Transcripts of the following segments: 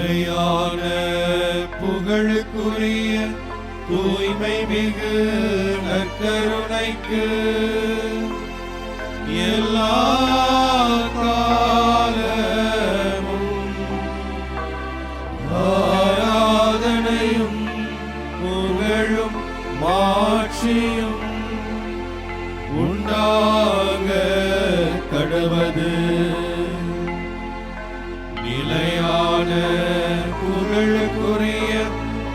நிலையான புகழுக்குரிய தூய்மை மிகு நற்கருணைக்கு எல்லா காலமும் ஆராதனையும் புகழும் மாட்சியும் உண்டாக கடவது. நிலையான புகழுக்குரிய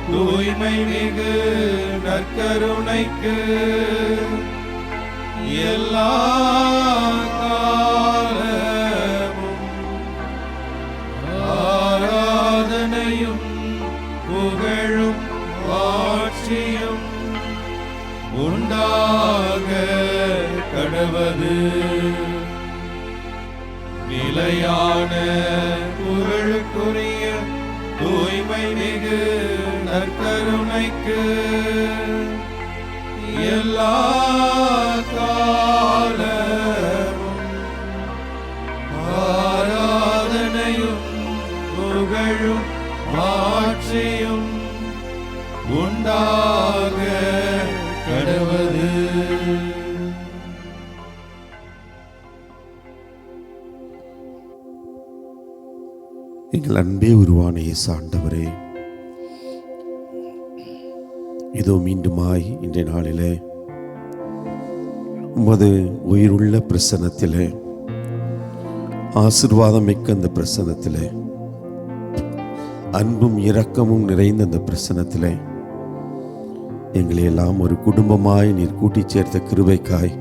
தூய்மை மிகு நற்கருணைக்கு எல்லா காலமும் ஆராதனையும் புகழும் ஆட்சியும் உண்டாக கடவது. நிலையான புகழுக்குரிய தூய்மை மிகு நற்கருணைக்கு எல்லா காலமும் ஆராதனையும் புகழும் ஆட்சியும் உண்டாக கடவது. எங்கள் அன்பே உருவான இயேசு ஆண்டவரே, இதோ மீண்டுமாய் இன்றைய நாளிலே உமது உயிருள்ள பிரசன்னத்திலே, ஆசீர்வாதம் மிக்க அந்த பிரசன்னத்திலே, அன்பும் இரக்கமும் நிறைந்த அந்த பிரசன்னத்திலே எங்களை எல்லாம் ஒரு குடும்பமாய் நீர் கூட்டிச் சேர்த்த கிருபைக்காய்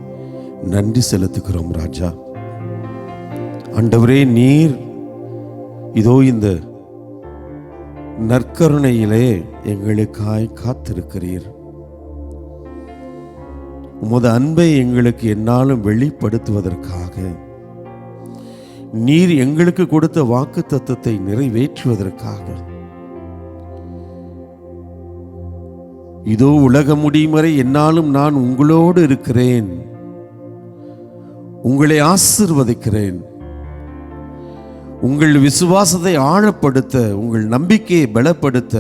நன்றி செலுத்துகிறோம் ராஜா. ஆண்டவரே, நீர் இதோ இந்த நற்கருணையிலே எங்களுக்காய் காத்திருக்கிறீர். உமது அன்பை எங்களுக்கு என்னாலும் வெளிப்படுத்துவதற்காக, நீர் எங்களுக்கு கொடுத்த வாக்கு தத்தத்தை நிறைவேற்றுவதற்காக, இதோ உலகம் முடியும் வரை என்னாலும் நான் உங்களோடு இருக்கிறேன், உங்களை ஆசீர்வதிக்கிறேன், உங்கள் விசுவாசத்தை ஆழப்படுத்த, உங்கள் நம்பிக்கையை பலப்படுத்த,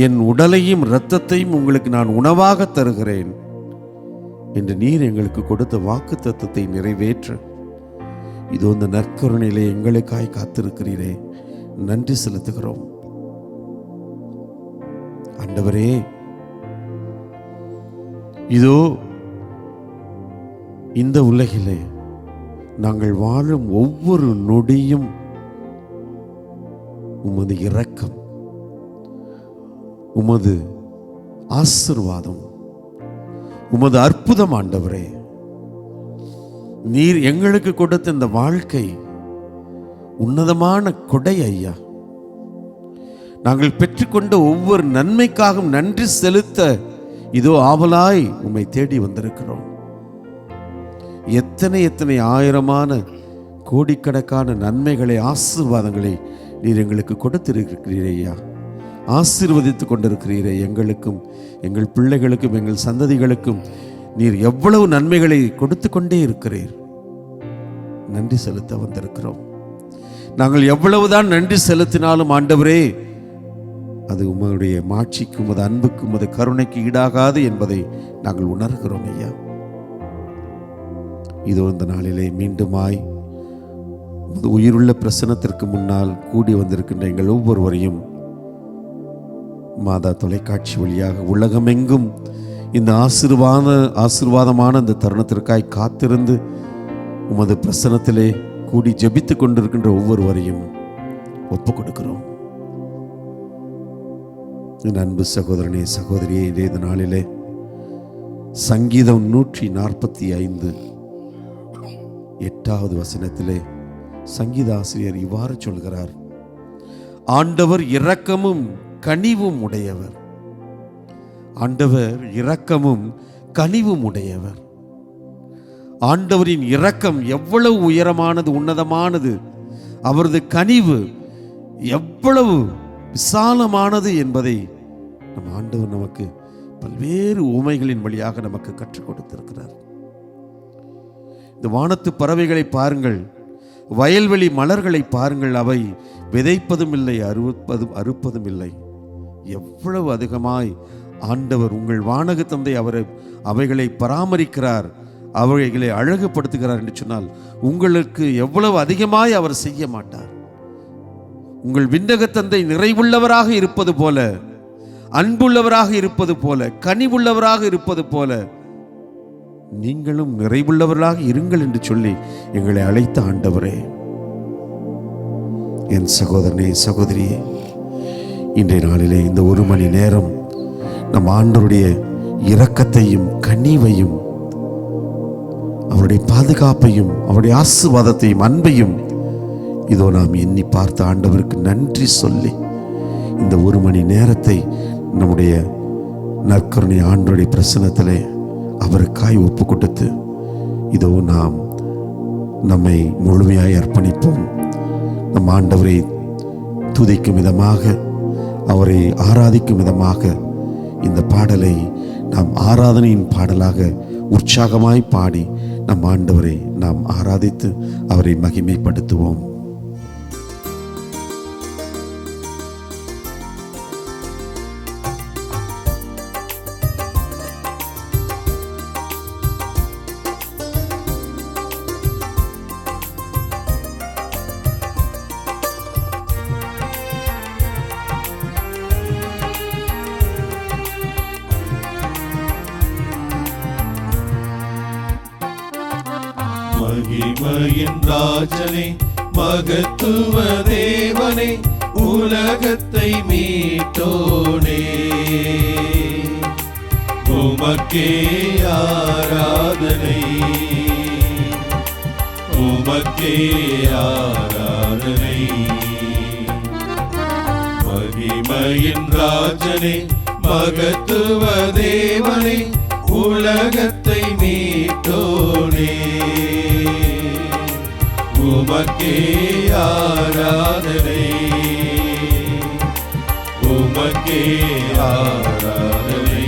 என் உடலையும் இரத்தத்தையும் உங்களுக்கு நான் உணவாக தருகிறேன் என்று நீர் எங்களுக்கு கொடுத்த வாக்கு தத்தத்தை நிறைவேற்ற இதோ இந்த நற்கருணையிலே எங்களுக்காய் காத்திருக்கிறீரே, நன்றி செலுத்துகிறோம். ஆண்டவரே, இதோ இந்த உலகிலே நாங்கள் வாழும் ஒவ்வொரு நொடியும் உமது இரக்கம், உமது ஆசீர்வாதம், உமது அற்புதம் ஆண்டவரே. நீர் எங்களுக்கு கொடுத்த இந்த வாழ்க்கை உன்னதமான கொடை ஐயா. நாங்கள் பெற்றுக்கொண்ட ஒவ்வொரு நன்மைக்காகவும் நன்றி செலுத்த இதோ ஆவலாய் உம்மை தேடி வந்திருக்கிறோம். எத்தனை எத்தனை ஆயிரமான கோடிக்கணக்கான நன்மைகளை, ஆசீர்வாதங்களை நீர் எங்களுக்கு கொடுத்திருக்கிறீரே ஐயா. ஆசீர்வதித்து கொண்டிருக்கிறீரே. எங்களுக்கும் எங்கள் பிள்ளைகளுக்கும் எங்கள் சந்ததிகளுக்கும் நீர் எவ்வளவு நன்மைகளை கொடுத்து கொண்டே இருக்கிறீர். நன்றி செலுத்த வந்திருக்கிறோம். நாங்கள் எவ்வளவுதான் நன்றி செலுத்தினாலும் ஆண்டவரே, அது உம்முடைய மாட்சிக்கும் உமது அன்புக்கும் உமது கருணைக்கு ஈடாகாது என்பதை நாங்கள் உணர்கிறோம் ஐயா. இதோ இந்த நாளிலே மீண்டுமாய் உயிருள்ள பிரசன்னத்திற்கு முன்னால் கூடி வந்திருக்கின்ற எங்கள் ஒவ்வொருவரையும் மாதா தொலைக்காட்சி வழியாக உலகமெங்கும் இந்த ஆசீர்வாதமான இந்த தருணத்திற்காய் காத்திருந்து உமது பிரசன்னத்திலே கூடி ஜெபித்துக் கொண்டிருக்கின்ற ஒவ்வொருவரையும் ஒப்புக் கொடுக்கிறோம். என் அன்பு சகோதரனே, சகோதரியே, இதே நாளிலே சங்கீதம் 145 8வது வசனத்திலே சங்கீத ஆசிரியர் இவ்வாறு சொல்கிறார்: ஆண்டவர் இரக்கமும் கனிவும் உடையவர். ஆண்டவர் இரக்கமும் கனிவும் உடையவர். ஆண்டவரின் இரக்கம் எவ்வளவு உயரமானது, உன்னதமானது, அவரது கனிவு எவ்வளவு விசாலமானது என்பதை நம் ஆண்டவர் நமக்கு பல்வேறு உவமைகளின் வழியாக நமக்கு கற்றுக் கொடுத்திருக்கிறார். இந்த வானத்து பறவைகளை பாருங்கள், வயல்வெளி மலர்களை பாருங்கள், அவை விதைப்பதும் இல்லை, அறுப்பதும் இல்லை. எவ்வளவு அதிகமாய் ஆண்டவர் உங்கள் வானக தந்தை அவைகளை பராமரிக்கிறார், அவைகளை அழகுபடுத்துகிறார் என்று சொன்னால் உங்களுக்கு எவ்வளவு அதிகமாய் அவர் செய்ய மாட்டார்? உங்கள் விண்ணக தந்தை நிறைவுள்ளவராக இருப்பது போல, அன்புள்ளவராக இருப்பது போல, கனிவுள்ளவராக இருப்பது போல நீங்களும் நிறைவுள்ளவர்களாக இருங்கள் என்று சொல்லி எங்களை அழைத்த ஆண்டவரே, என் சகோதரனே சகோதரியே, இன்றைய நாளிலே இந்த 1 மணி நேரம் நம் ஆண்டவருடைய இரக்கத்தையும் கனிவையும் அவருடைய பாதுகாப்பையும் அவருடைய ஆசீர்வாதத்தையும் அன்பையும் இதோ நாம் எண்ணி பார்த்த ஆண்டவருக்கு நன்றி சொல்லி இந்த 1 மணி நேரத்தை நம்முடைய நற்கருணை ஆண்டவருடைய பிரசன்னத்திலே அவருக்காய் ஒப்பு கொடுத்து இதோ நாம் நம்மை முழுமையாய் அர்ப்பணிப்போம். நம் ஆண்டவரை துதிக்கும் விதமாக, அவரை ஆராதிக்கும் விதமாக இந்த பாடலை நாம் ஆராதனையின் பாடலாக உற்சாகமாய் பாடி நம் ஆண்டவரை நாம் ஆராதித்து அவரை மகிமைப்படுத்துவோம். மகிமையின் ராஜனே, மகத்துவ தேவனே, உலகத்தை மீட்டோனே, உமக்கே ஆராதனை, உமக்கே ஆராதனை. மகிமையின் ராஜனே, மகத்துவ தேவனே, உலகத்தை மீட்டோனே, உமக்கே ஆராதனை, உமக்கே ஆராதனை.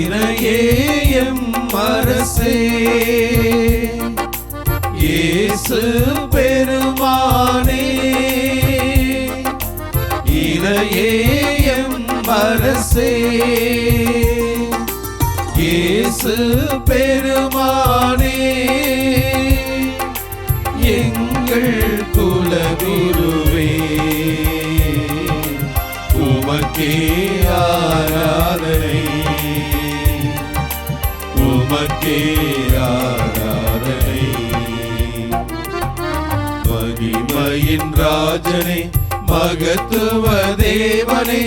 இறையேயம் அரசே, இயேசு பெருமானே, இறையேயம் அரசே, இயேசு பெருமானே, எங்கள் குலகுருவே, உமக்கே ஆராதனை, உமக்கே ஆராதனை. மகிமையின் ராஜனே, மகத்துவ தேவனே,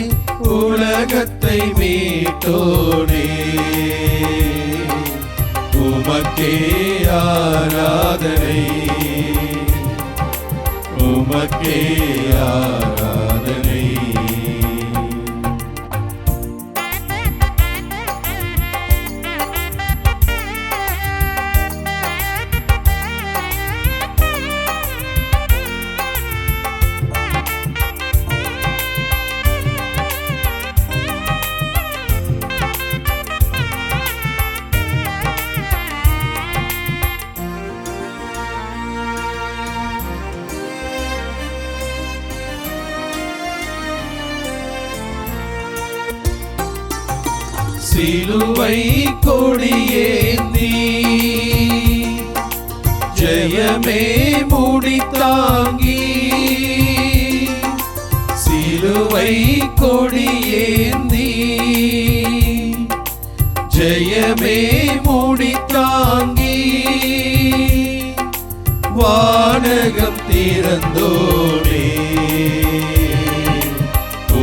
உலகத்தை மீட்டோனே, உமக்கே ஆராதனை, உமக்கே ஆராதனை. சிலுவை கொடியேந்தி ஜெயமே முடித்தாங்கி, சிலுவை கொடியேந்தி ஜெயமே முடித்தாங்கி, வானகம் திறந்தோனே,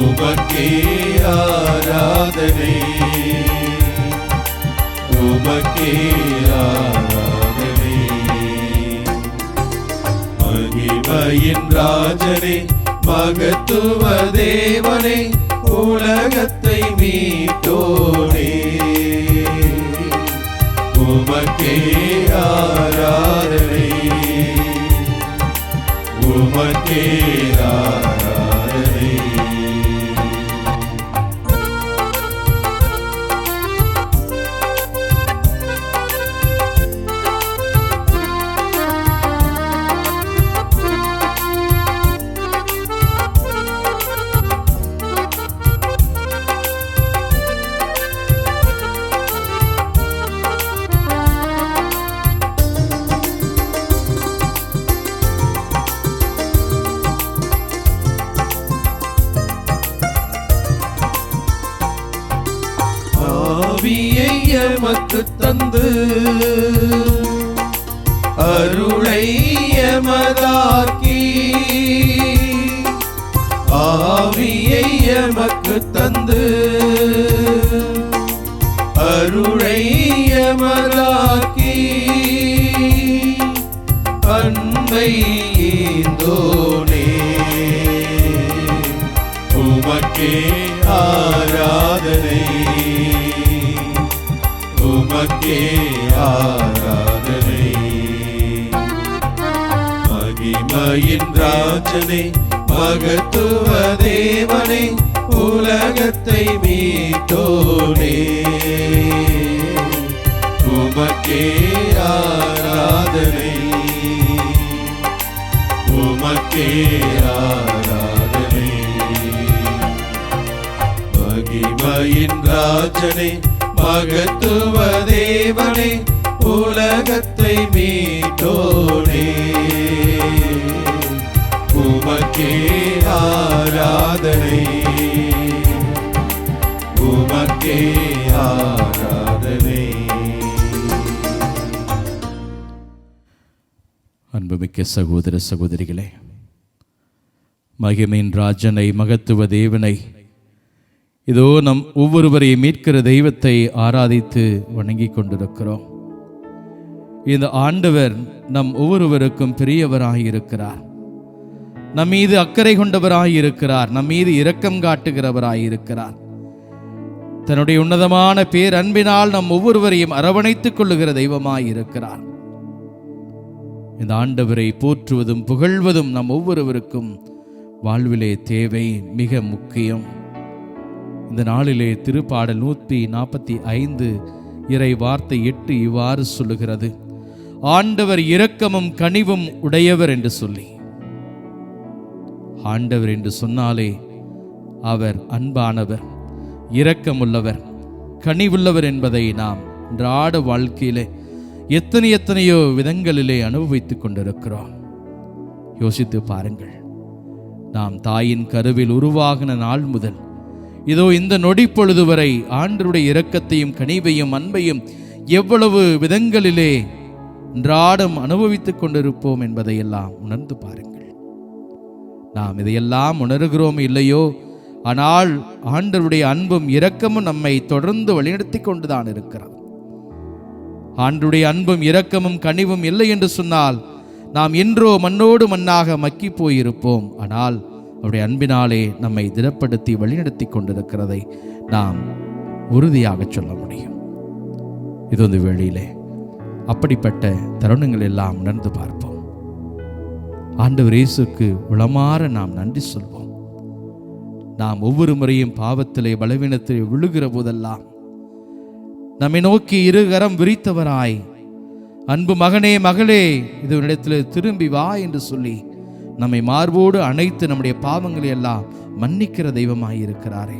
உமக்கே ஆராதனை, உமக்கே ஆராதனை. மகிமையின் ராஜனே மகத்துவ தேவனே உலகத்தை மீட்டோனே உமக்கே ஆராதனை உமக்கே ஆராதனை ஆவியை எமக்கு தந்து அருளை எமதாக்கி ஆவியை எமக்கு தந்து அருளை எமதாக்கி அன்பை ஈந்தோனே உமக்கே ஆராதனை உமக்கே ஆராதனை மகிமையின் ராஜனே மகத்துவ தேவனே உலகத்தை மீட்டோனே உமக்கே ஆராதனை உமக்கே ஆராதனை மகிமையின் ராஜனே மகத்துவ தேவனே உலகத்தை மீட்டோனே உமக்கே ஆராதனை உமக்கே ஆராதனை. அன்புமிக்க சகோதர சகோதரிகளே, மகிமையின் ராஜனை மகத்துவ தேவனை இதோ நம் ஒவ்வொருவரையும் மீட்கிற தெய்வத்தை ஆராதித்து வணங்கி கொண்டிருக்கிறோம். இந்த ஆண்டவர் நம் ஒவ்வொருவருக்கும் பெரியவராயிருக்கிறார். நம் மீது அக்கறை கொண்டவராயிருக்கிறார். நம் மீது இரக்கம் காட்டுகிறவராயிருக்கிறார். தன்னுடைய உன்னதமான பேரன்பினால் நம் ஒவ்வொருவரையும் அரவணைத்துக் கொள்ளுகிற தெய்வமாயிருக்கிறார். இந்த ஆண்டவரை போற்றுவதும் புகழ்வதும் நம் ஒவ்வொருவருக்கும் வாழ்விலே தேவை, மிக முக்கியம். இந்த நாளிலே திருப்பாடல் 145 இறை வார்த்தை 8 இவ்வாறு சொல்லுகிறது: ஆண்டவர் இரக்கமும் கனிவும் உடையவர் என்று சொல்லி. ஆண்டவர் என்று சொன்னாலே அவர் அன்பானவர், இரக்கமுள்ளவர், கனிவுள்ளவர் என்பதை நாம் அன்றாட வாழ்க்கையிலே எத்தனையோ விதங்களிலே அனுபவித்துக் கொண்டிருக்கிறோம். யோசித்து பாருங்கள். நாம் தாயின் கருவில் உருவாகின நாள் முதல் இதோ இந்த நொடி பொழுது வரை ஆண்டவருடைய இரக்கத்தையும் கனிவையும் அன்பையும் எவ்வளவு விதங்களிலே அன்றாடம் அனுபவித்துக் கொண்டிருப்போம் என்பதையெல்லாம் உணர்ந்து பாருங்கள். நாம் இதையெல்லாம் உணர்கிறோம் இல்லையோ, ஆனால் ஆண்டவருடைய அன்பும் இரக்கமும் நம்மை தொடர்ந்து வழிநடத்தி கொண்டுதான் இருக்கிறது. ஆண்டவருடைய அன்பும் இரக்கமும் கனிவும் இல்லை என்று சொன்னால் நாம் என்றோ மண்ணோடு மண்ணாக மக்கி போயிருப்போம். ஆனால் அவருடைய அன்பினாலே நம்மை திடப்படுத்தி வழிநடத்தி கொண்டிருக்கிறதை நாம் உறுதியாக சொல்ல முடியும். இது வந்து வேளையிலே அப்படிப்பட்ட தருணங்கள் எல்லாம் உணர்ந்து பார்ப்போம். ஆண்டவர் இயேசுக்கு உளமாற நாம் நன்றி சொல்வோம். நாம் ஒவ்வொரு முறையும் பாவத்திலே பலவீனத்திலே விழுகிற போதெல்லாம் நம்மை நோக்கி இருகரம் விரித்தவராய், அன்பு மகனே மகளே, இது இடத்தில் திரும்பி வா என்று சொல்லி நம்மை மார்போடு அணைத்து நம்முடைய பாவங்களை எல்லாம் மன்னிக்கிற தெய்வமாயிருக்கிறாரே.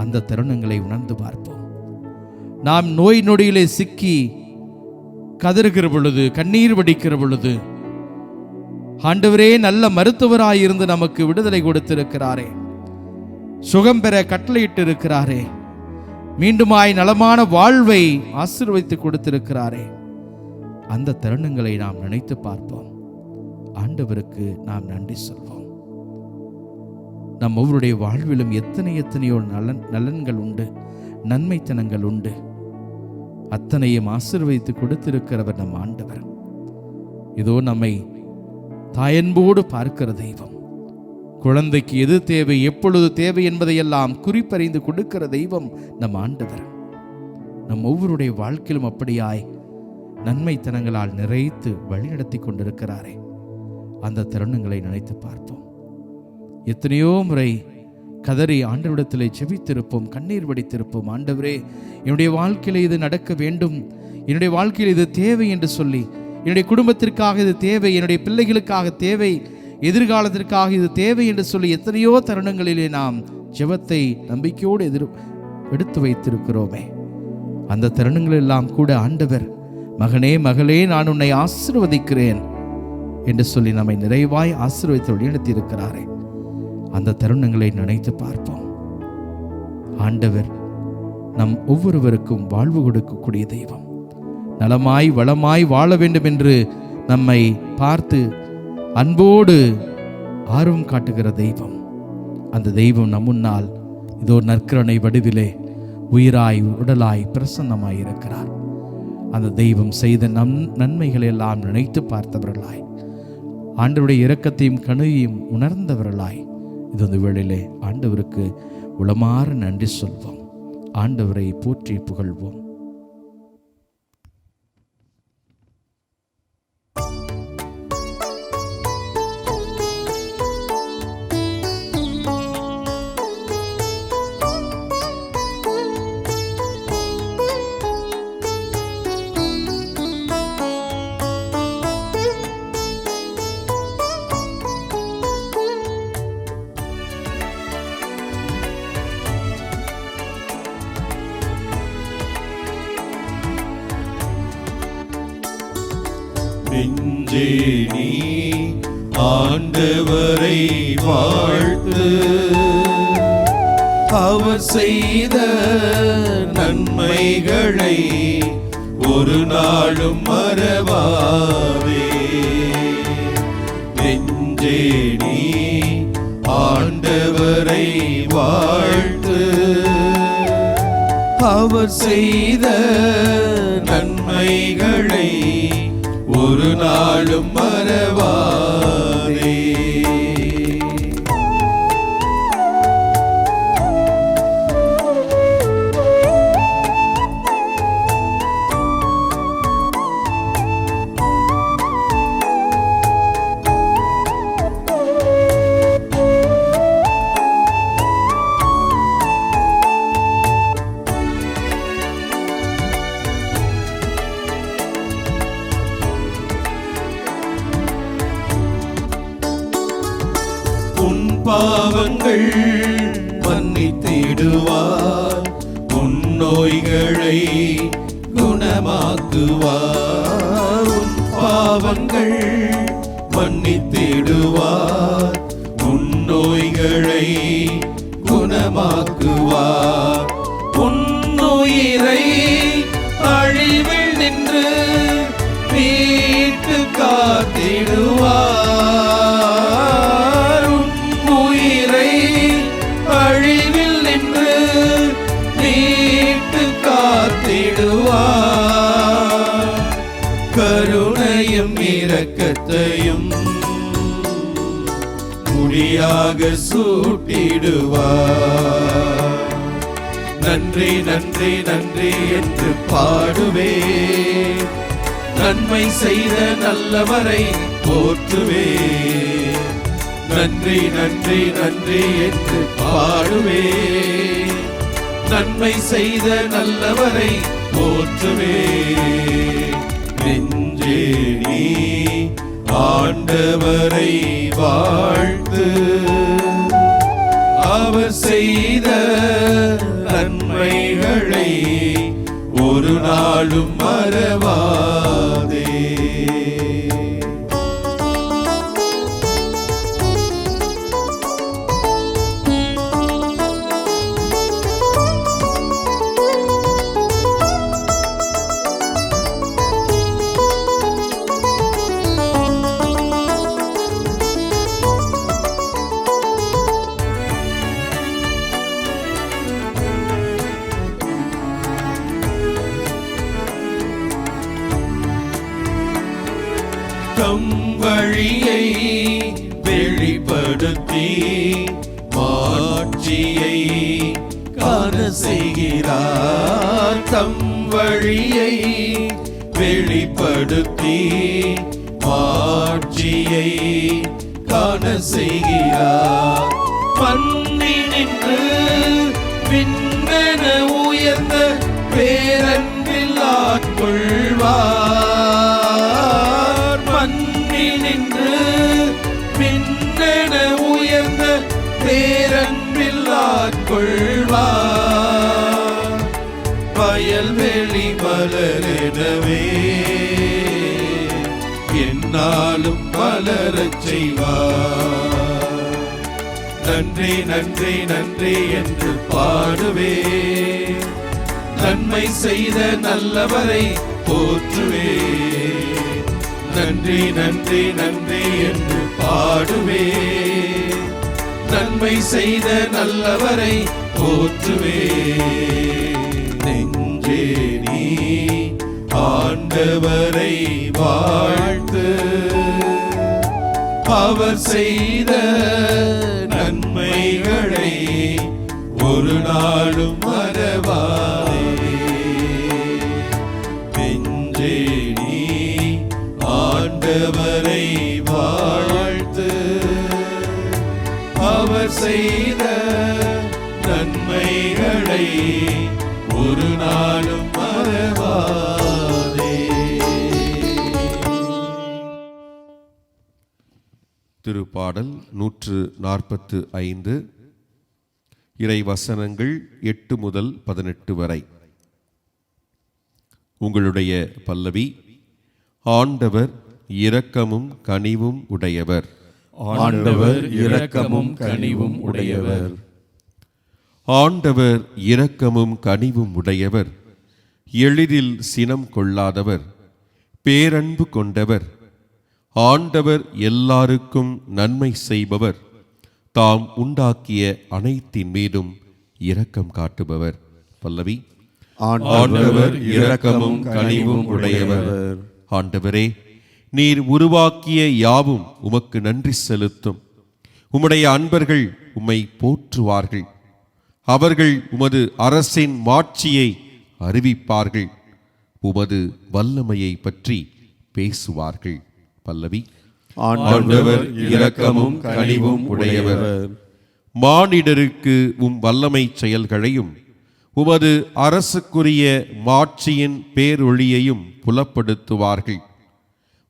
அந்த தருணங்களை உணர்ந்து பார்ப்போம். நாம் நோய் நொடியிலே சிக்கி கதறுகிற பொழுது, கண்ணீர் வடிக்கிற பொழுது, ஆண்டவரே நல்ல மருத்துவராயிருந்து நமக்கு விடுதலை கொடுத்திருக்கிறாரே, சுகம் பெற கட்டளையிட்டு இருக்கிறாரே, மீண்டுமாய் நலமான வாழ்வை ஆசீர்வதித்து கொடுத்திருக்கிறாரே. அந்த தருணங்களை நாம் நினைத்து பார்ப்போம். ஆண்டவருக்கு நாம் நன்றி சொல்வோம். நம் ஒவ்வொருடைய வாழ்விலும் எத்தனையோ நலன்கள் உண்டு, நன்மைத்தனங்கள் உண்டு. அத்தனையும் ஆசீர்வதித்து கொடுத்திருக்கிறவர் நம் ஆண்டவர். இதோ நம்மை தாயன்போடு பார்க்கிற தெய்வம். குழந்தைக்கு எது தேவை, எப்பொழுது தேவை என்பதையெல்லாம் குறிப்பறிந்து கொடுக்கிற தெய்வம் நம் ஆண்டவர். நம் ஒவ்வொருடைய வாழ்க்கையிலும் அப்படியாய் நன்மைத்தனங்களால் நிறைத்து வழிநடத்தி கொண்டிருக்கிறாரே, அந்த தருணங்களை நினைத்து பார்ப்போம். எத்தனையோ முறை கதறி ஆண்டவரிடத்திலே செபித்திருப்போம், கண்ணீர் வடித்திருப்போம். ஆண்டவரே, என்னுடைய வாழ்க்கையில இது நடக்க வேண்டும், என்னுடைய வாழ்க்கையில் இது தேவை என்று சொல்லி, என்னுடைய குடும்பத்திற்காக இது தேவை, என்னுடைய பிள்ளைகளுக்காக தேவை, எதிர்காலத்திற்காக இது தேவை என்று சொல்லி எத்தனையோ தருணங்களிலே நாம் ஜெபத்தை நம்பிக்கையோடு எடுத்து வைத்திருக்கிறோமே. அந்த தருணங்களெல்லாம் கூட ஆண்டவர், மகனே மகளே, நான் உன்னை ஆசீர்வதிக்கிறேன் என்று சொல்லி நம்மை நிறைவாய் ஆசீர்வதித்து வழிநடத்தி இருக்கிறாரே. அந்த தருணங்களை நினைத்து பார்ப்போம். ஆண்டவர் நம் ஒவ்வொருவருக்கும் வாழ்வு கொடுக்கக்கூடிய தெய்வம். நலமாய் வளமாய் வாழ வேண்டும் என்று நம்மை பார்த்து அன்போடு ஆர்வம் காட்டுகிற தெய்வம். அந்த தெய்வம் நம் முன்னால் இதோ நற்கருணை வடிவிலே உயிராய் உடலாய் பிரசன்னமாய் இருக்கிறார். அந்த தெய்வம் செய்த நன்மைகளை எல்லாம் நினைத்து பார்த்தவர்களாய், ஆண்டவருடைய இரக்கத்தையும் கனியையும் உணர்ந்தவர்களாய் இது அந்த வேளையிலே ஆண்டவருக்கு உளமாற நன்றி சொல்வோம். ஆண்டவரை போற்றி புகழ்வோம். நெஞ்சே நீ ஆண்டவரை வாழ்த்து, அவர் செய்த நன்மைகளை ஒரு நாளும் மறவாதே. நெஞ்சே நீ ஆண்டவரை வாழ்த்து, அவர் செய்த நன்மைகளை ஒரு நாளும் மறவாதே. உன் பாவங்கள் மன்னித்திடுவார், உன் நோய்களை குணமாக்குவார். உன் பாவங்கள் மன்னித்திடுவார், உன் நோய்களை குணமாக்குவார். உன் உயிரை அழிவில் நின்று மீட்டு காத்திடுவார். கருணையும் இரக்கத்தையும் முடியாக சூட்டிடுவார். நன்றி நன்றி நன்றி என்று பாடுவே, நன்மை செய்த நல்லவரை போற்றுவே. நன்றி நன்றி நன்றி என்று பாடுவே, நன்மை செய்த நல்லவரை போற்றுவே. நெஞ்சே நீ ஆண்டவரை வாழ்த்து, அவர் செய்த நன்மைகளை ஒரு நாளும் மறவாதே. தம் வழியை வெளிப்படுத்தி மாட்சியை காண செய்கிறார். தம் வழியை வெளிப்படுத்தி மாட்சியை காண செய்கிறார். மண்ணினின்று விண்ணென உயர்ந்த பேரன்பில் ஆட்கொள்வார். மண்ணினின்று விண்ணென உயர்ந்த பேரன்பில் ஆட்கொள்வார். வயல்வெளி மலரெனவே என்னாலும் மலரச் செய்வார். நன்றி நன்றி நன்றி என்று பாடுவே, நன்மை செய்த நல்லவரை போற்றுவே. நன்றி நன்றி நன்றி என்று பாடுவே, நன்மை செய்த நல்லவரை போற்றுவே. நெஞ்சே நீ ஆண்டவரை வாழ்த்து, அவர் செய்த நன்மைகளை ஒரு நாளும் மறவாதே. நெஞ்சே நீ ஆண்டவரை வாழ்த்து, அவர் செய்த நன்மைகளை ஒரு நாளும் மறவாதே. திருப்பாடல் 145 இறை வசனங்கள் 8 முதல் 18 வரை. உங்களுடைய பல்லவி: ஆண்டவர் இரக்கமும் கனிவும் உடையவர். ஆண்டவர் இரக்கமும் கனிவும் உடையவர். ஆண்டவர் இரக்கமும் கனிவும் உடையவர், எளிதில் சினம் கொள்ளாதவர், பேரன்பு கொண்டவர். ஆண்டவர் எல்லாருக்கும் நன்மை செய்பவர், தாம் உண்டாக்கிய அனைத்தின் மீதும் இரக்கம் காட்டுபவர். பல்லவி: ஆண்டவர் இரக்கமும் கனிவும் உடையவர். ஆண்டவரே, நீர் உருவாக்கிய யாவும் உமக்கு நன்றி செலுத்தும். உம்முடைய அன்பர்கள் உம்மை போற்றுவார்கள். அவர்கள் உமது அரசின் மாட்சியை அறிவிப்பார்கள், உமது வல்லமையை பற்றி பேசுவார்கள். பல்லவி: ஆண்டவர் இரக்கமும் கனிவும் உடையவர். மானிடருக்கு உம் வல்லமை செயல்களையும் உமது அரசுக்குரிய மாட்சியின் பேரொளியையும் புலப்படுத்துவார்கள்.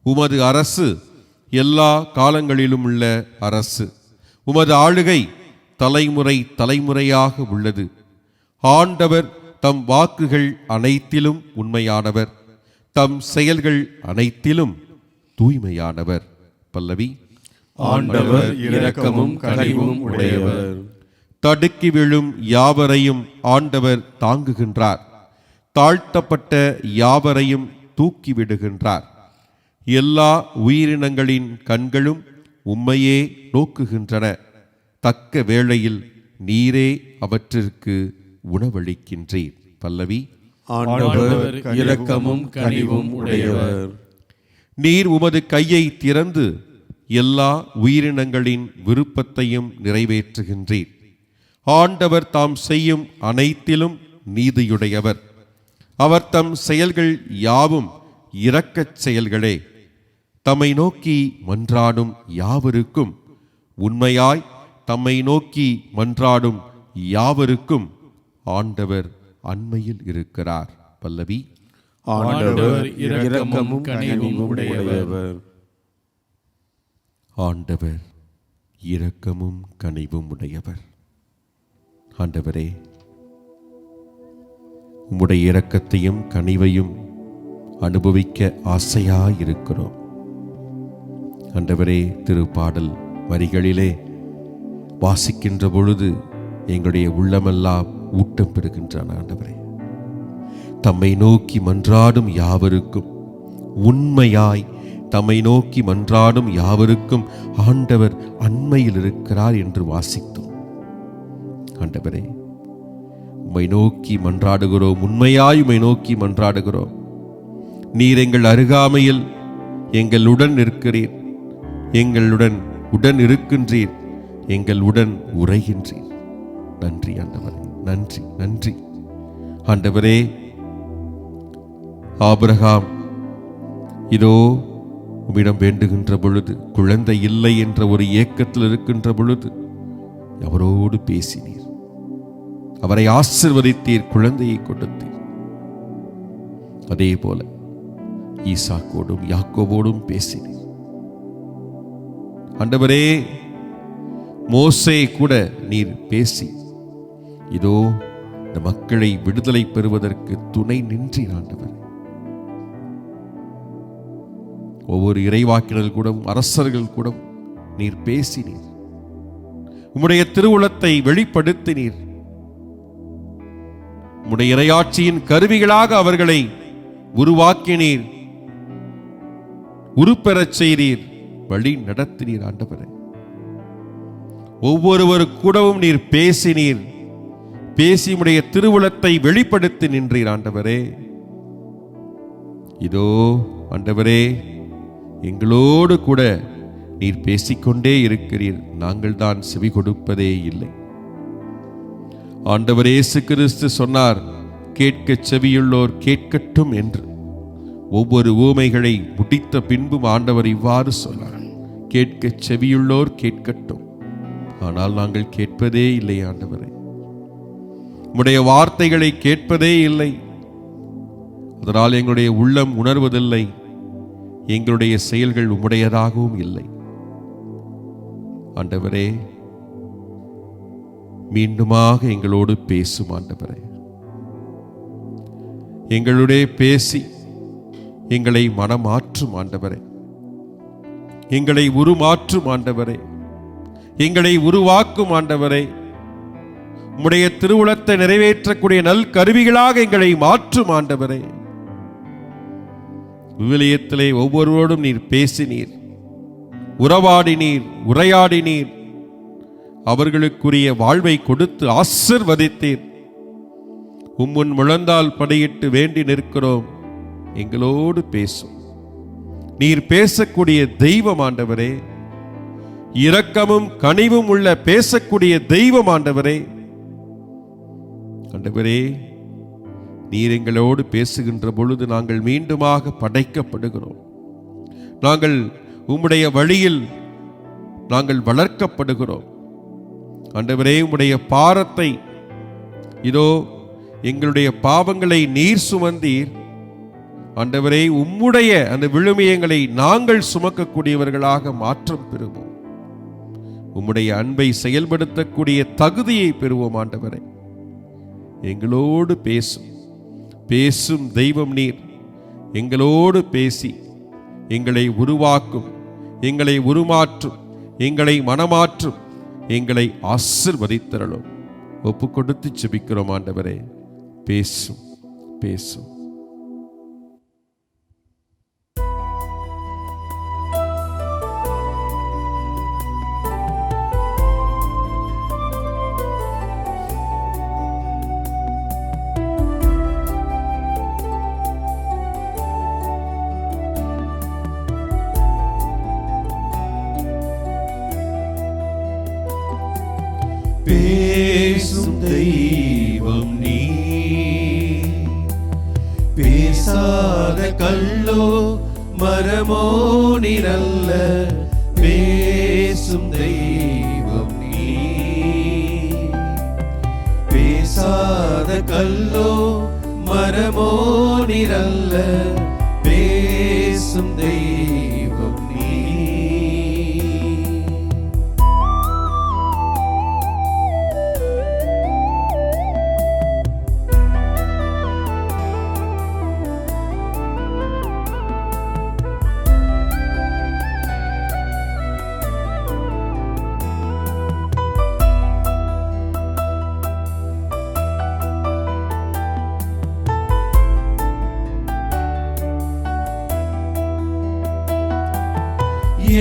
உமது அரசு எல்லா காலங்களிலும் உள்ள அரசு. உமது ஆளுகை தலைமுறை தலைமுறையாக உள்ளது. ஆண்டவர் தம் வாக்குகள் அனைத்திலும் உண்மையானவர், தம் செயல்கள் அனைத்திலும் தூய்மையானவர். பல்லவி: ஆண்டவர் இரக்கமும் கனிவும் உடையவர். தடுக்கி விழும் யாவரையும் ஆண்டவர் தாங்குகின்றார். தாழ்த்தப்பட்ட யாவரையும் தூக்கிவிடுகின்றார். எல்லா உயிரினங்களின் கண்களும் உம்மையே நோக்குகின்றன. தக்க வேளையில் நீரே அவற்றிற்கு உணவளிக்கின்றீர். பல்லவி: ஆண்டவர் இரக்கமும் கனிவும் உடையவர். நீர் உமது கையை திறந்து எல்லா உயிரினங்களின் விருப்பத்தையும் நிறைவேற்றுகின்றீர். ஆண்டவர் தாம் செய்யும் அனைத்திலும் நீதியுடையவர். அவர் தம் செயல்கள் யாவும் இரக்கச் செயல்களே. தம்மை நோக்கி மன்றாடும் யாவருக்கும், உண்மையாய் தம்மை நோக்கி மன்றாடும் யாவருக்கும் ஆண்டவர் அண்மையில் இருக்கிறார். பல்லவி: ஆண்டவர் இரக்கமும் கனிவும் உடையவர். ஆண்டவர் இரக்கமும் கனிவும் உடையவர். ஆண்டவரே, உம்முடைய இரக்கத்தையும் கனிவையும் அனுபவிக்க ஆசையாயிருக்கிறோம். ஆண்டவரே, திருப்பாடல் வரிகளிலே வாசிக்கின்ற பொழுது எங்களுடைய உள்ளமெல்லாம் ஊட்டம் பெறுகின்றான். ஆண்டவரே, தம்மை நோக்கி மன்றாடும் யாவருக்கும், உண்மையாய் தம்மை நோக்கி மன்றாடும் யாவருக்கும் ஆண்டவர் அண்மையில் இருக்கிறார் என்று வாசித்தோம். ஆண்டவரே, உம்மை நோக்கி மன்றாடுகிறோம், உண்மையாய் உம்மை நோக்கி மன்றாடுகிறோம். நீர் எங்கள் அருகாமையில் எங்களுடன் இருக்கிறீர், எங்களுடன் உடன் இருக்கின்றீர், எங்களுடன் உரைகின்றீர். நன்றி ஆண்டவரே, நன்றி நன்றி ஆண்டவரே. ஆபிரகாம் இதோ உம்மிடம் வேண்டுகின்ற பொழுது, குழந்தை இல்லை என்ற ஒரு ஏக்கத்தில் இருக்கின்ற பொழுது அவரோடு பேசினீர், அவரை ஆசீர்வதித்தீர், குழந்தையை கொடுத்தீர். அதே போல ஈசாக்கோடும் யாக்கோபோடும் பேசினீர் ஆண்டவரே. மோசே கூட நீர் பேசி இதோ இந்த மக்களை விடுதலை பெறுவதற்கு துணை நின்றீர் ஆண்டவர். ஒவ்வொரு இறைவாக்கினர் கூட, அரசர்கள் கூட நீர் பேசினீர், உம்முடைய திருவுளத்தை வெளிப்படுத்தினீர். உம்முடைய இறையாட்சியின் கருவிகளாக அவர்களை உருவாக்கினீர், உருப்பெறச் செய்தீர், வழி நடத்தினீர் ஆண்டவரே. ஒவ்வொருவர் கூடவும் நீர் பேசினீர், பேசி உம்முடைய திருவுளத்தை வெளிப்படுத்தி நின்றீர் ஆண்டவரே. இதோ ஆண்டவரே, எங்களோடு கூட நீர் பேசிக்கொண்டே இருக்கிறீர், நாங்கள் தான் செவி கொடுப்பதே இல்லை. ஆண்டவர் இயேசு கிறிஸ்து சொன்னார், கேட்க செவியுள்ளோர் கேட்கட்டும் என்று. ஒவ்வொரு ஊமைகளை முடித்த பின்பும் ஆண்டவர் இவ்வாறு சொன்னார், கேட்க செவியுள்ளோர் கேட்கட்டும். ஆனால் நாங்கள் கேட்பதே இல்லை ஆண்டவரே, உம்முடைய வார்த்தைகளை கேட்பதே இல்லை. அதனால் எங்களுடைய உள்ளம் உணர்வதில்லை, எங்களுடைய செயல்கள் உம்முடையதாகவும் இல்லை. ஆண்டவரே, மீண்டுமாக எங்களோடு பேசும் ஆண்டவரே. எங்களுடைய பேசி எங்களை மனமாற்றும் ஆண்டவரே, எங்களை உருமாற்றும் ஆண்டவரே, எங்களை உருவாக்கும் ஆண்டவரே. உம்முடைய திருவுளத்தை நிறைவேற்றக்கூடிய நல் கருவிகளாக எங்களை மாற்றும் ஆண்டவரே. விவிலியத்திலே ஒவ்வொருவரோடும் நீர் பேசினீர், உறவாடினீர், உரையாடினீர், அவர்களுக்குரிய வாழ்வை கொடுத்து ஆசீர்வதித்தீர். உம்முன் முழந்தால் படியிட்டு வேண்டி நிற்கிறோம், எங்களோடு பேசும். நீர் பேசக்கூடிய தெய்வம் ஆண்டவரே, இரக்கமும் கனிவும் உள்ள பேசக்கூடிய தெய்வம் ஆண்டவரே. ஆண்டவரே, நீர் எங்களோடு பேசுகின்ற பொழுது நாங்கள் மீண்டுமாக படைக்கப்படுகிறோம். நாங்கள் உம்முடைய வழியில் நாங்கள் வளர்க்கப்படுகிறோம் ஆண்டவரே. உம்முடைய பாரத்தை, இதோ எங்களுடைய பாவங்களை நீர் சுமந்தீர் ஆண்டவரே. உம்முடைய அந்த விழுமியங்களை நாங்கள் சுமக்கக்கூடியவர்களாக மாற்றம் பெறுவோம். உம்முடைய அன்பை செயல்படுத்தக்கூடிய தகுதியை பெறுவோம் ஆண்டவரே. எங்களோடு பேசும் பேசும் தெய்வம் நீர். எங்களோடு பேசி எங்களை உருவாக்கும், எங்களை உருமாற்றும், எங்களை மனமாற்றும், எங்களை ஆசீர்வதித்தருளும். ஒப்பு கொடுத்து ஜெபிக்கிறோம் ஆண்டவரே. பேசும் பேசும். பேசும் தெய்வம் நீ, பேசாத கல்லோ மரமோ நிரல்ல. பேசும் தெய்வம் நீ, பேசாத கல்லோ மரமோ நிரல்ல. பேசும் தெய்வம் நீ.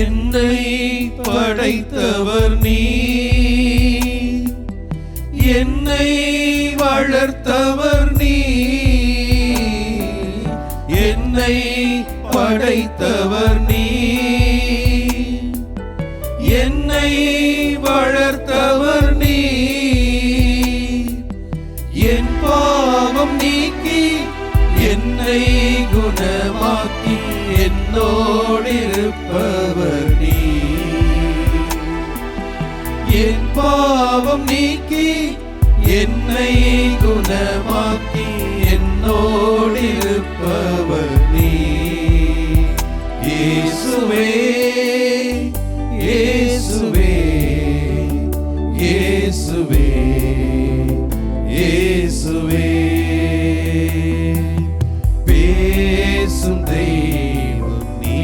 என்னை படைத்தவர் நீ, என்னை வளர்த்தவர் நீ, என்னை என்னை படைத்தவர் நீ, என்னை வளர்த்தவர் நீ, என் பாவம் நீக்கி என்னை குணமாக்கி என்னோடிருப்பவர் நீ, என் பாவம் நீக்கி என்னை குணமாக்கி என்னோடிருப்பவர் நீ. இயேசுவே இயேசுவே இயேசுவே இயேசுவே, பேசும் தெய்வம் நீ.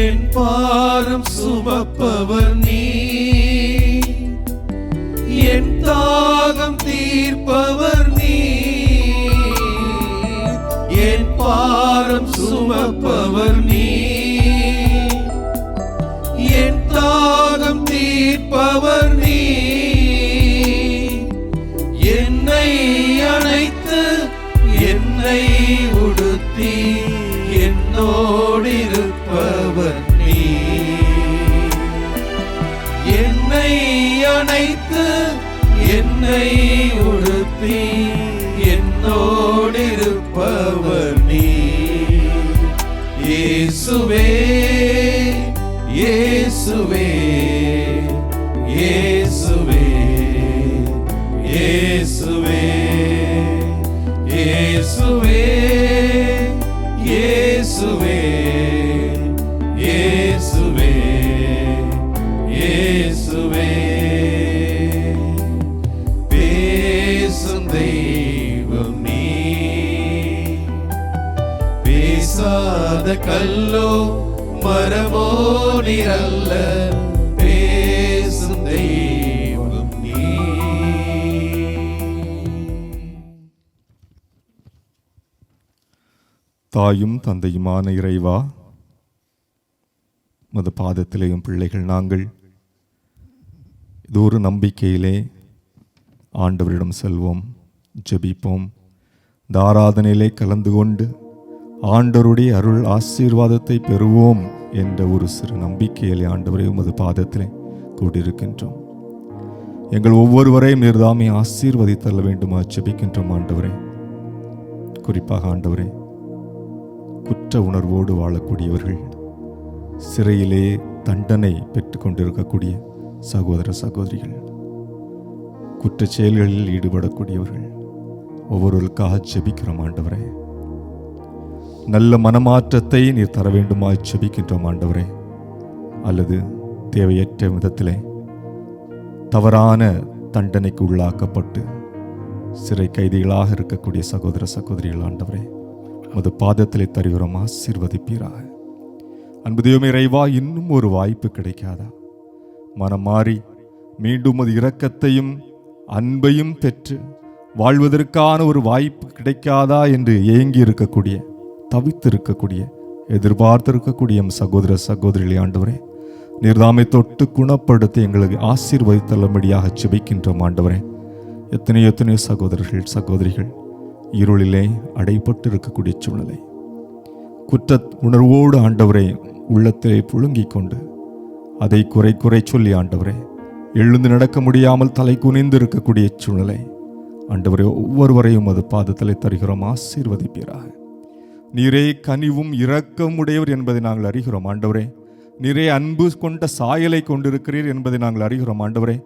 என் பாரம் சுமப்பவர் நீ, என் தாகம் தீர்ப்பவர் நீ, என் பாரம் சுமப்பவர் நீ, என் தாகம் தீர்ப்பவர் நீ, என்னை அணைத்து என்னை உடுத்தி என்னோடிருப்பவர் நீ, என்னை அணைத்து என்னை உடுத்தி என்னோடிருப்பவர் நீ. இயேசுவே இயேசுவே இயேசுவே இயேசுவே இயேசுவே இயேசுவே இயேசுவே இயேசுவே, பேசும் தெய்வம் நீ. பேசாத கல்லோ மரமோ நீரல்ல, பேசும் தெய்வம் நீ. தாயும் தந்தையுமான இறைவா, மது பாதத்திலேயும் பிள்ளைகள் நாங்கள் இது ஒரு நம்பிக்கையிலே ஆண்டவரிடம் செல்வோம், ஜெபிப்போம். இந்த ஆராதனையிலே கலந்து கொண்டு ஆண்டவருடைய அருள் ஆசீர்வாதத்தை பெறுவோம் என்ற ஒரு சிறு நம்பிக்கையிலே ஆண்டவரே உமது பாதத்திலே கூடியிருக்கின்றோம். எங்கள் ஒவ்வொருவரையும் நீர்தாமே ஆசீர்வதித்தள்ள வேண்டுமா ஜெபிக்கின்றோம் ஆண்டவரே. குறிப்பாக ஆண்டவரே, குற்ற உணர்வோடு வாழக்கூடியவர்கள், சிறையிலே தண்டனை பெற்றுக் கொண்டிருக்கக்கூடிய சகோதர சகோதரிகள், குற்ற செயல்களில் ஈடுபடக்கூடியவர்கள் ஒவ்வொருவருக்காக ஜெபிக்கிறோம் ஆண்டவரே. நல்ல மனமாற்றத்தை நீர் தர வேண்டுமாய் ஜெபிக்கின்றோம் ஆண்டவரே. அல்லது தேவையற்ற விதத்திலே தவறான தண்டனைக்கு உள்ளாக்கப்பட்டு சிறை கைதிகளாக இருக்கக்கூடிய சகோதர சகோதரிகள் ஆண்டவரே, உமது பாதத்திலே தருகிறோம், ஆசீர்வதிப்பீராக. அன்பு தெய்வமே இறைவா, இன்னும் ஒரு வாய்ப்பு கிடைக்காதா? மனம் மாறி மீண்டும் அது இரக்கத்தையும் அன்பையும் பெற்று வாழ்வதற்கான ஒரு வாய்ப்பு கிடைக்காதா என்று ஏங்கி இருக்கக்கூடிய, தவித்து இருக்கக்கூடிய, எதிர்பார்த்திருக்கக்கூடிய எம் சகோதர சகோதரிகளே ஆண்டவரே, நீர்தாமை தொட்டு குணப்படுத்தி எங்களுக்கு ஆசீர்வதித்தள்ளும்படியாக ஜெபிக்கின்றோம் ஆண்டவரே. எத்தனையோ எத்தனையோ சகோதரர்கள் சகோதரிகள் இருளிலே அடைபட்டு இருக்கக்கூடிய சூழ்நிலை, குற்ற உணர்வோடு ஆண்டவரே உள்ளத்திலே புழுங்கிக் கொண்டு அதை குறை சொல்லி ஆண்டவரே எழுந்து நடக்க முடியாமல் தலை குனிந்து இருக்கக்கூடிய சூழ்நிலை ஆண்டவரே, ஒவ்வொருவரையும் அது பாதத்திலே தருகிறோம், ஆசீர்வதிப்பீராக. நீரே கனிவும் இரக்கம் உடையவர் என்பதை நாங்கள் அறிகிறோம் ஆண்டவரே. நீரே அன்பு கொண்ட சாயலை கொண்டிருக்கிறீர் என்பதை நாங்கள் அறிகிறோம் ஆண்டவரே.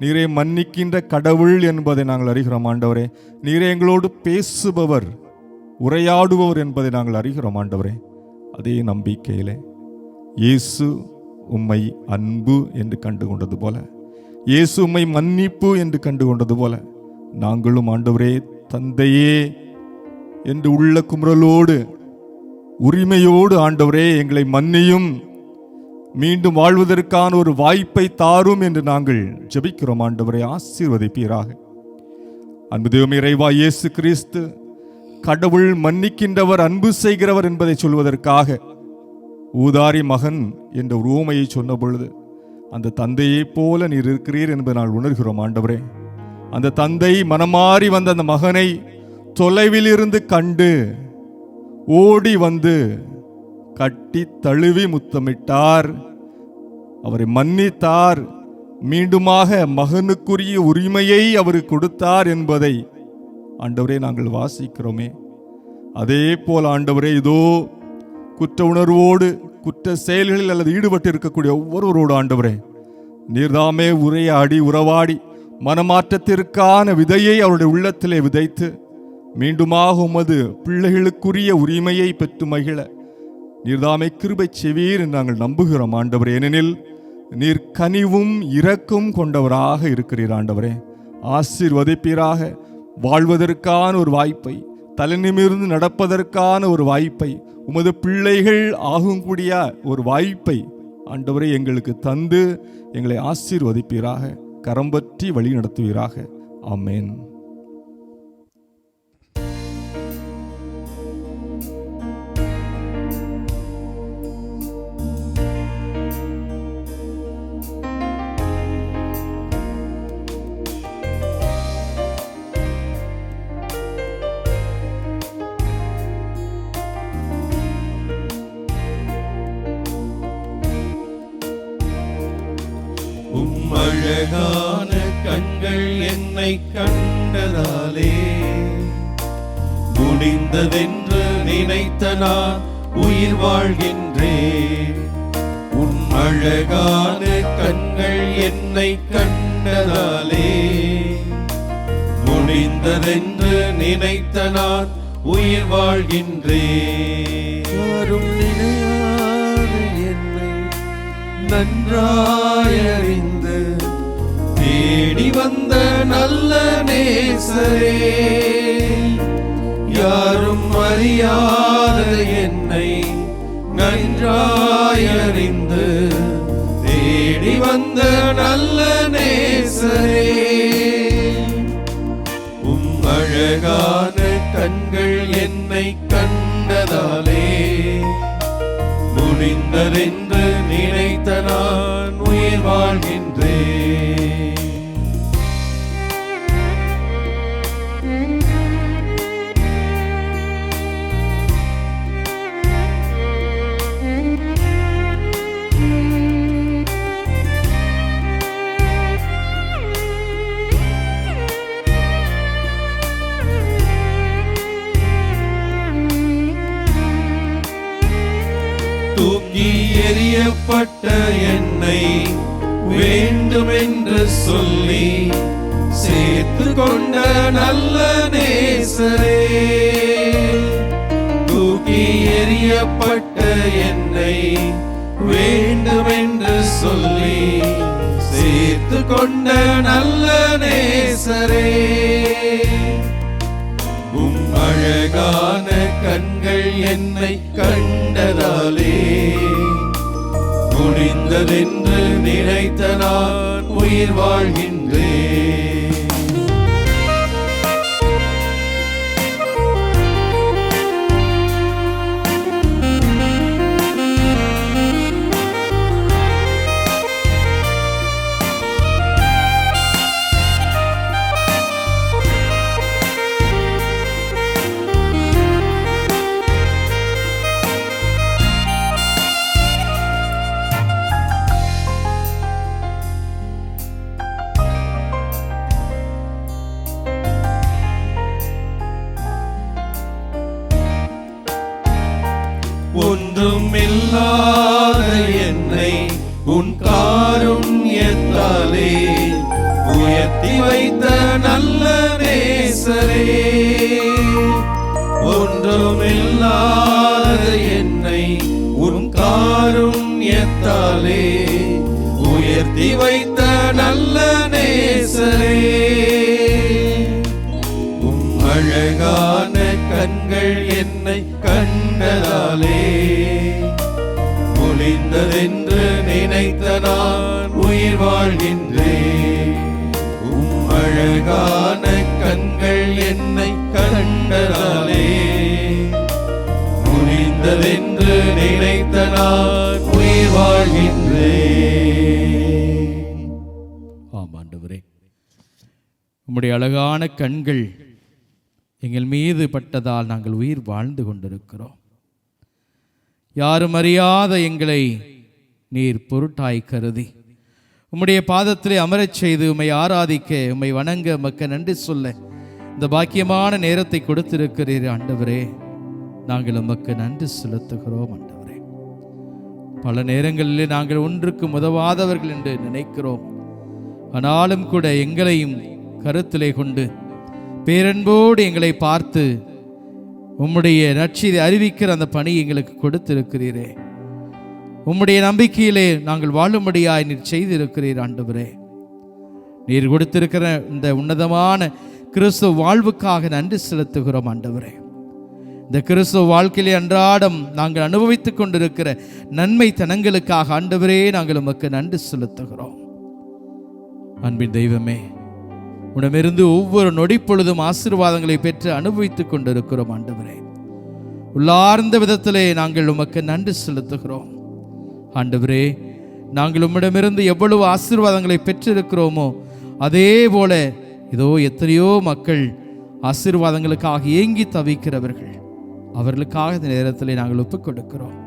நீரே மன்னிக்கின்ற கடவுள் என்பதை நாங்கள் அறிகிறோம் ஆண்டவரே. நீரே எங்களோடு பேசுபவர், உரையாடுபவர் என்பதை நாங்கள் அறிகிறோம் ஆண்டவரே. அதே நம்பிக்கையிலே இயேசு உம்மை அன்பு என்று கண்டு கொண்டது போல, இயேசு உம்மை மன்னிப்பு என்று கண்டு கொண்டது போல, நாங்களும் ஆண்டவரே தந்தையே என்று உள்ள குமுறலோடு உரிமையோடு ஆண்டவரே எங்களை மன்னியும், மீண்டும் வாழ்வதற்கான ஒரு வாய்ப்பை தாரும் என்று நாங்கள் ஜெபிக்கிறோம். ஆண்டவரை ஆசீர்வதிப்பீராக. அன்பு தெய்வமே, இறைவா இயேசு கிறிஸ்து கடவுள் மன்னிக்கின்றவர், அன்பு செய்கிறவர் என்பதை சொல்வதற்காக ஊதாரி மகன் என்ற ஒரு உவமையை சொன்ன பொழுது அந்த தந்தையைப் போல நீர் இருக்கிறீர் என்பதை நான் உணர்கிறோம். ஆண்டவரே, அந்த தந்தை மனமாறி வந்த அந்த மகனை தொலைவில் இருந்து கண்டு ஓடி வந்து கட்டி தழுவி முத்தமிட்டார், அவரை மன்னித்தார், மீண்டுமாக மகனுக்குரிய உரிமையை அவருக்கு கொடுத்தார் என்பதை ஆண்டவரே நாங்கள் வாசிக்கிறோமே. அதே போல் ஆண்டவரே, இதோ குற்ற உணர்வோடு குற்ற செயல்களில் அல்லது ஈடுபட்டு இருக்கக்கூடிய ஒவ்வொருவரோடு ஆண்டவரே நீர்தாமே உறவாடி மனமாற்றத்திற்கான விதையை அவருடைய உள்ளத்திலே விதைத்து மீண்டுமாக உமது பிள்ளைகளுக்குரிய உரிமையை பெற்று மகிழ நீர்தாமே கிருபை செய்வீர் என்று நாங்கள் நம்புகிறோம். ஆண்டவரே, ஏனெனில் நீர் கனிவும் இரக்கம் கொண்டவராக இருக்கிறீர். ஆண்டவரே, ஆசீர்வதிப்பீராக. வாழ்வதற்கான ஒரு வாய்ப்பை, தலைநிமிர்ந்து நடப்பதற்கான ஒரு வாய்ப்பை, உமது பிள்ளைகள் ஆகும்கூடிய ஒரு வாய்ப்பை ஆண்டவரே எங்களுக்கு தந்து எங்களை ஆசீர்வதிப்பீராக. கரம் பற்றி வழி நடத்துவீராக. ஆமென். அழகான கண்கள் என்னை கண்டதாலே முடிந்ததென்று நினைத்த நான் உயிர் வாழ்கின்றேன். உன் அழகான கண்கள் என்னை கண்டதாலே முடிந்ததென்று நினைத்த நான் உயிர் வாழ்கின்றேன். யாரும் நினையாத என்னை நன்றாயறிந்து தேடி வந்த நல்ல நேசரே, யாரும் அறியாத என்னை நன்றாயறிந்து தேடி வந்த நல்ல நேசரே, உம் அழகான கண்கள் என்னை கண்டதாலே முடிந்ததென்று நினைத்த நான் உயிர் வாழ்கின்றேன். தூக்கி எறியப்பட்ட என்னை வேண்டுமென்று சொல்லி சேர்த்து கொண்ட நல்ல நேசரே, தூக்கி எறியப்பட்ட என்னை வேண்டுமென்று சொல்லி சேர்த்து கொண்ட நல்ல நேசரே, உம் அழகான கண்கள் என்னை கண்டதாலே முடிந்ததென்று நினைத்த நான் உயிர் வாழ்கின்றேன். ஒன்றுமில்லாத என்னை உன் காருண்யத்தாலே உயர்த்தி வைத்த நல்ல நேசரே, ஒன்றுமில்லாத என்னை உன் காருண்யத்தாலே உயர்த்தி வைத்த நல்ல நேசரே, உம் அழகான கண்கள் என்னை கண்டதாலே முடிந்ததென்று அழகான கண்கள் என்னை கண்டதாலே முடிந்ததென்று நினைத்த நான் உயிர் வாழ்கின்றேன். ஆமாண்டவரே, உம்முடைய அழகான கண்கள் எங்கள் மீது பட்டதால் நாங்கள் உயிர் வாழ்ந்து கொண்டிருக்கிறோம். யாரும் அறியாத எங்களை நீர் பொருட்டாய் கருதி உம்முடைய பாதத்திலே அமரச் செய்து உம்மை ஆராதிக்க, உம்மை வணங்க, உமக்கு நன்றி சொல்ல இந்த பாக்கியமான நேரத்தை கொடுத்திருக்கிறீர் ஆண்டவரே. நாங்கள் உமக்கு நன்றி செலுத்துகிறோம் ஆண்டவரே. பல நேரங்களிலே நாங்கள் ஒன்றுக்கு உதவாதவர்கள் என்று நினைக்கிறோம். ஆனாலும் கூட எங்களையும் கருத்திலே கொண்டு பேரன்போடு எங்களை பார்த்து உம்முடைய நற்செய்தியை அறிவிக்கிற அந்த பணி எங்களுக்கு கொடுத்திருக்கிறீரே. உம்முடைய நம்பிக்கையிலே நாங்கள் வாழும்படியாய் நீர் செய்திருக்கிறீர் ஆண்டவரே. நீர் கொடுத்திருக்கிற இந்த உன்னதமான கிறிஸ்துவ வாழ்வுக்காக நன்றி செலுத்துகிறோம் ஆண்டவரே. இந்த கிறிஸ்துவ வாழ்க்கையிலே அன்றாடம் நாங்கள் அனுபவித்துக் கொண்டிருக்கிற நன்மை தனங்களுக்காக ஆண்டவரே நாங்கள் உமக்கு நன்றி செலுத்துகிறோம். அன்பின் தெய்வமே, உடமிருந்து ஒவ்வொரு நொடிப்பொழுதும் ஆசீர்வாதங்களை பெற்று அனுபவித்துக் கொண்டிருக்கிறோம் ஆண்டவரே. உள்ளார்ந்த விதத்திலே நாங்கள் உமக்கு நன்றி செலுத்துகிறோம் ஆண்டவரே. நாங்கள் உம்மிடமிருந்து எவ்வளவு ஆசீர்வாதங்களை பெற்றிருக்கிறோமோ அதே போல இதோ எத்தனையோ மக்கள் ஆசீர்வாதங்களுக்காக ஏங்கி தவிக்கிறவர்கள், அவர்களுக்காக இந்த நேரத்தில் நாங்கள் ஒப்புக் கொடுக்கிறோம்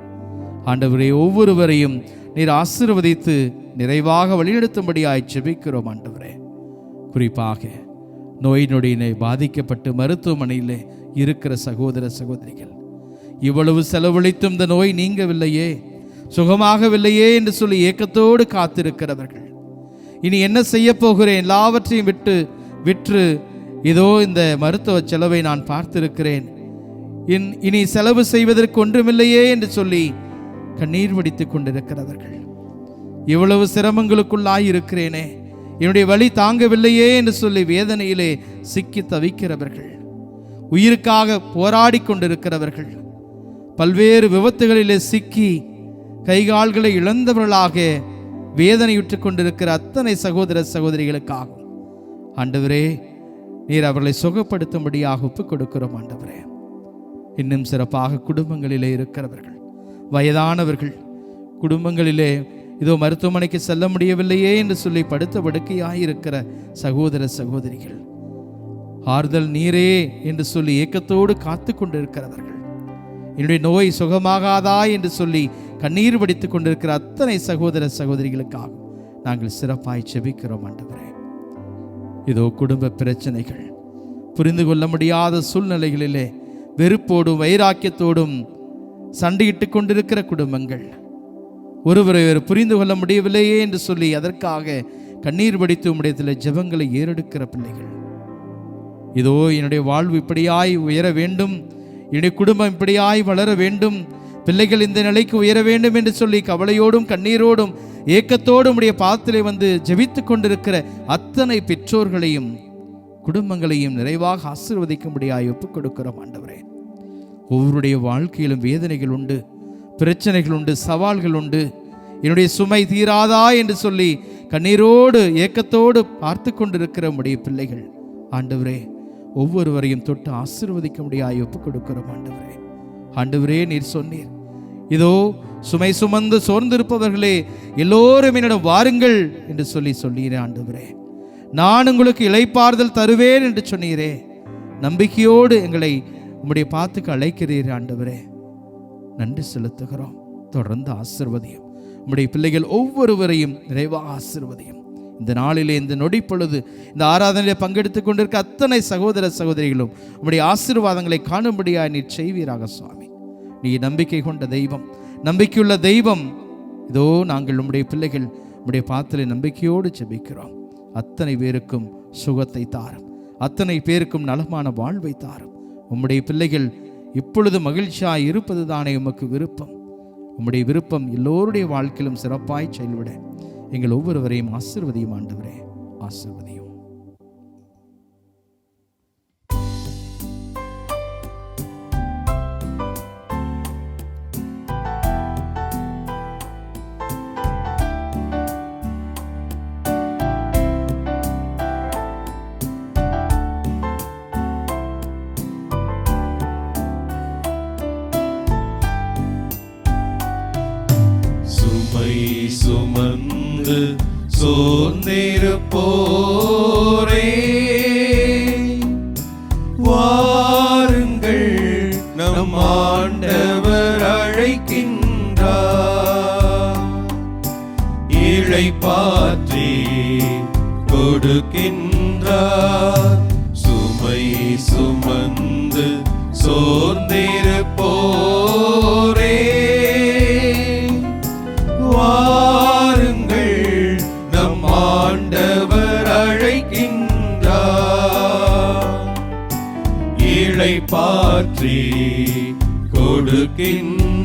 ஆண்டவரே. ஒவ்வொருவரையும் நீர் ஆசீர்வதித்து நிறைவாக வழிநடத்தும்படியாய் ஜெபிக்கிறோம் ஆண்டவரே. குறிப்பாக நோய் நொடியினை பாதிக்கப்பட்டு மருத்துவமனையில் இருக்கிற சகோதர சகோதரிகள், இவ்வளவு செலவழித்தும் இந்த நோய் நீங்கவில்லையே, சுகமாகவில்லையே என்று சொல்லி ஏக்கத்தோடு காத்திருக்கிறவர்கள், இனி என்ன செய்ய போகிறேன், எல்லாவற்றையும் விற்று இதோ இந்த மருத்துவ செலவை நான் பார்த்திருக்கிறேன், இனி செலவு செய்வதற்கு ஒன்றுமில்லையே என்று சொல்லி கண்ணீர் வடித்துக் கொண்டிருக்கிறவர்கள், இவ்வளவு சிரமங்களுக்குள்ளாய் இருக்கிறேனே, என்னுடைய வழி தாங்கவில்லையே என்று சொல்லி வேதனையிலே சிக்கி தவிக்கிறவர்கள், உயிருக்காக போராடி கொண்டிருக்கிறவர்கள், பல்வேறு விபத்துகளிலே சிக்கி கைகால்களை இழந்தவர்களாக வேதனையுற்றுக் கொண்டிருக்கிற அத்தனை சகோதர சகோதரிகளுக்காகும் ஆண்டவரே நீர் அவர்களை சுகப்படுத்தும்படியாக ஒப்புக் கொடுக்கிறோம் ஆண்டவரே. இன்னும் சிறப்பாக குடும்பங்களிலே இருக்கிறவர்கள், வயதானவர்கள், குடும்பங்களிலே இதோ மருத்துவமனைக்கு செல்ல முடியவில்லையே என்று சொல்லி படுத்த படுக்கையாயிருக்கிற சகோதர சகோதரிகள், ஆறுதல் நீரே என்று சொல்லி ஏக்கத்தோடு காத்து கொண்டிருக்கிறவர்கள், என்னுடைய நோய் சுகமாகாதா என்று சொல்லி கண்ணீர் வடித்துக் கொண்டிருக்கிற அத்தனை சகோதர சகோதரிகளுக்காக நாங்கள் சிறப்பாய் ஜெபிக்கிறோம் ஆண்டவரே. இதோ குடும்ப பிரச்சனைகள், புரிந்து கொள்ள முடியாத சூழ்நிலைகளிலே வெறுப்போடும் வைராக்கியத்தோடும் சண்டையிட்டு கொண்டிருக்கிற குடும்பங்கள், ஒருவரை புரிந்து கொள்ள முடியவில்லையே என்று சொல்லி அதற்காக கண்ணீர் வடித்து உம்முடையத்தில் ஜெபங்களை ஏறெடுக்கிற பிள்ளைகள், இதோ என்னுடைய வாழ்வு இப்படியாய் உயர வேண்டும், என்னுடைய குடும்பம் இப்படியாய் வளர வேண்டும், பிள்ளைகள் இந்த நிலைக்கு உயர வேண்டும் என்று சொல்லி கவலையோடும் கண்ணீரோடும் ஏக்கத்தோடும் உடைய பாதத்திலே வந்து ஜெபித்து கொண்டிருக்கிற அத்தனை பெற்றோர்களையும் குடும்பங்களையும் நிறைவாக ஆசீர்வதிக்கும்படியாய் ஒப்புக் கொடுக்கிறோம் ஆண்டவரே. ஒவ்வொருடைய வாழ்க்கையிலும் வேதனைகள் உண்டு, பிரச்சனைகள் உண்டு, சவால்கள் உண்டு. என்னுடைய சுமை தீராதா என்று சொல்லி கண்ணீரோடு ஏக்கத்தோடு பார்த்து கொண்டிருக்கிற உடைய பிள்ளைகள் ஆண்டவரே, ஒவ்வொருவரையும் தொட்டு ஆசீர்வதிக்க முடியாய் ஒப்புக் கொடுக்கிறோம் ஆண்டவரே. ஆண்டவரே நீர் சொன்னீர், இதோ சுமை சுமந்து சோர்ந்திருப்பவர்களே எல்லோரும் என்னிடம் வாருங்கள் என்று சொல்லீரே ஆண்டவரே. நான் உங்களுக்கு இளைப்பாறுதல் தருவேன் என்று சொன்னீரே. நம்பிக்கையோடு எங்களை உம்முடைய பாத்துக்கு அழைக்கிறீர் ஆண்டவரே. நன்றி செலுத்துகிறோம். தொடர்ந்து ஆசீர்வதியும் உம்முடைய பிள்ளைகள் ஒவ்வொருவரையும் நிறைவாக ஆசீர்வதியும். இந்த நாளிலே இந்த நொடி பொழுது இந்த ஆராதனையிலே பங்கெடுத்துக் கொண்டிருக்க அத்தனை சகோதர சகோதரிகளும் உம்முடைய ஆசீர்வாதங்களை காணும்படியாய் நீர் செய்வீராக சுவாமி. நீ நம்பிக்கை கொண்ட தெய்வம், நம்பிக்கையுள்ள தெய்வம். இதோ நாங்கள் உம்முடைய பிள்ளைகள் உம்முடைய பாத்திலே நம்பிக்கையோடு ஜெபிக்கிறோம். அத்தனை பேருக்கும் சுகத்தை தாரும், அத்தனை பேருக்கும் நலமான வாழ்வை தாரும். உம்முடைய பிள்ளைகள் இப்பொழுது மகிழ்ச்சியாய் இருப்பது தானே உமக்கு விருப்பம். உம்முடைய விருப்பம் எல்லோருடைய வாழ்க்கையிலும் சிறப்பாய் செயல்பட எங்கள் ஒவ்வொருவரையும் ஆசீர்வதியும் ஆண்டவரே, ஆசீர்வதியும். சோர்ந்திருப்போரே வாருங்கள், நம் ஆண்டவர் அழைக்கின்றார். இளைப்பாற்றி கொடுக்கின்றார். சுமை சுமந்து சோர்ந்திருப்போரே வாருங்கள், நம் ஆண்டவர் அழைக்கின்றார். இளைப்பாற்றி கொடுக்கின்றார்.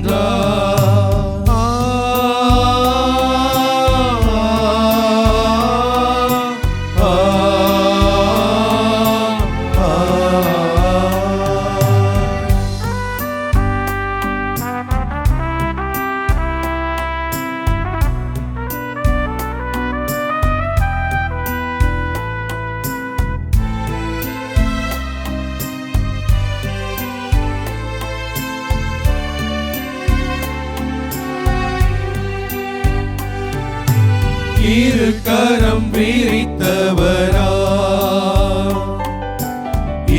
இரு கரம் விரித்தவரா,